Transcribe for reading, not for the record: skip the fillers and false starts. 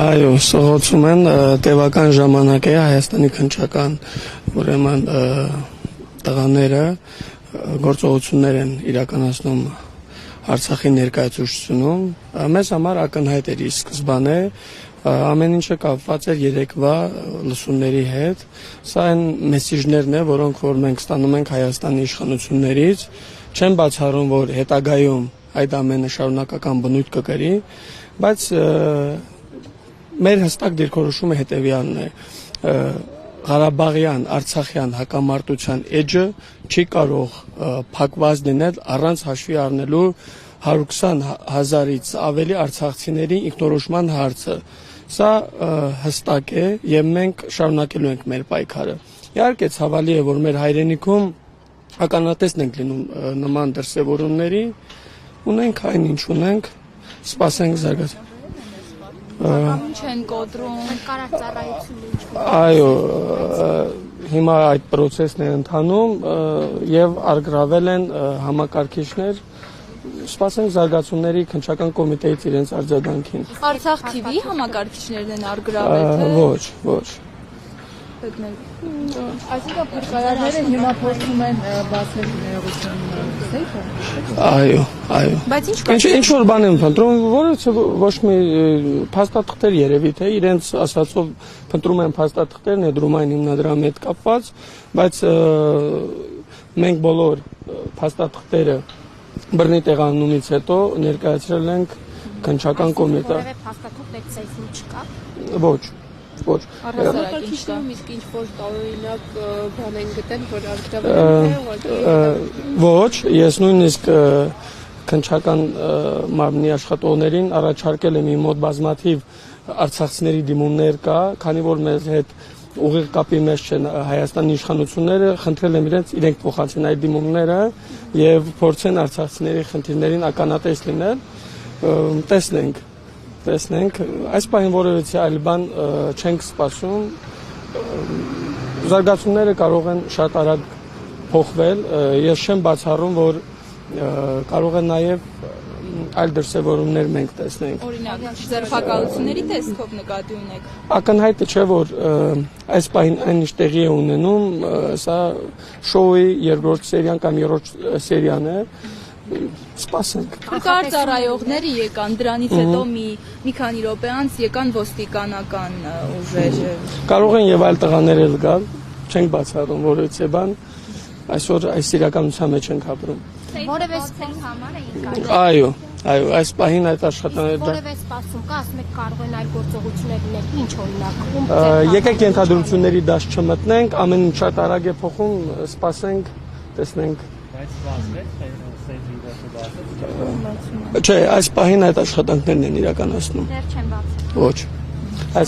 Այո, սղոցում են տևական ժամանակ է Հայաստանի քննչական ուրեմն տղաները գործողություններ են իրականացնում Արցախի ներկայացուցչությունում, մեզ համար ակնհայտ էր ի սկզբանե, ամեն ինչը կապված էր երեկվա լսումների հետ, սա այն մեսիջներն է, որոնք որ մենք ստանում ենք Հայաստանի իշխանություններից, չեմ բացառում, որ հետագայում այդ ամենը շարունակական բնույթ կկրի, բայց մեր հստակ դիրքորոշումը հետևյալն է, Ղարաբաղյան, Արցախյան հակամարտության էջը չի կարող փակված լինել առանց հաշվի առնելու 120,000-ից ավելի արցախցիների ինքնորոշման հարցը։ Սա հստակ է եւ մենք շարունակելու ենք մեր պայքարը։ Իհարկե ցավալի է, որ մեր հայրենիքում ականատեսն ենք լինում նման դրսևորումների, ունենք այն ինչ ունենք, սպասենք զարգացում։ Ինչ են կոտրում, կարար ծառայություն Այո, հիմա այդ process-ն է ընթանում եւ արգրավել են համակարգիչներ, սպասենք զարգացումների քննչական կոմիտեից իրենց արձագանքին։ Արցախ TV համակարգիչներն են արգրավել, թե Ոչ։ Այսինքն փրկարարները հիմա փորձում են բացել ներողության սեյֆը։ Այո։ Բայց Ինչ որ բան են փնտրում, որը ոչ մի փաստաթղթեր երևի թե իրենց ասածով փնտրում են փաստաթղթեր ներդրումային հիմնադրամի հետ կապված, բայց մենք բոլոր փաստաթղթերը բռնի տեղանումից հետո ներկայացրել ենք քննչական կոմիտե։ Որևէ փաստաթուղթ այդ սեյֆում չկա։ Ոչ։ Համակարգիչներում իսկ ինչ-որ տարօրինակ բան են գտել, որ արգրավել է։ Ոչ, ես նույնիսկ քննչական մարմնի աշխատողներին առաջարկել եմ իմ մոտ բազմաթիվ արցախցիների դիմումներ կա, քանի որ մեզ հետ ուղիղ կապի մեջ չեն Հայաստանի իշխանությունները, խնդրել եմ իրենք փոխանցեն այդ դիմումները եւ փորձեն արցախցիների խնդիրներին ականատես լինել, տեսնենք, այս պահին որևէ այլ բան չենք սպասում, զարգացումները կարող են շատ արագ փոխվել, ես չեմ բացառում, որ կարող է նաև այլ դրսևորումներ մենք տեսնենք։ Օրինակ, ձերբակալությունների տեսքով նկատի ունեք։ Ակնհայտ չէ, որ այս պահին այն ինչ տեղի է ունենում, սա շոուի երկրորդ սերիան կամ երրորդ սերիան է, սպասենք։ Կար ծառայողները եկան, դրանից հետո մի քանի րոպե անց եկան ոստիկանական ուժեր։ Կարող են եւ այլ տղաներ էլ գալ, չենք բացառում որևէ բան, այսօր այս իրականության մեջ ենք ապրում։ Որևէ համար է Այո, այս պահին այդ աշխատանքները որևէ սպասում կա, ասում եք կարող են այլ գործողություններ լինել, ինչ օրինակ։ Եկեք ենթադրությունների դաշ չմտնենք, ամեն ինչ շատ արագ է փոխում, սպասենք, տեսնենք։ Չէ, այս պահին այդ աշխատանքներն են իրականացնում։ Դեռ չեն բացել։ Ոչ։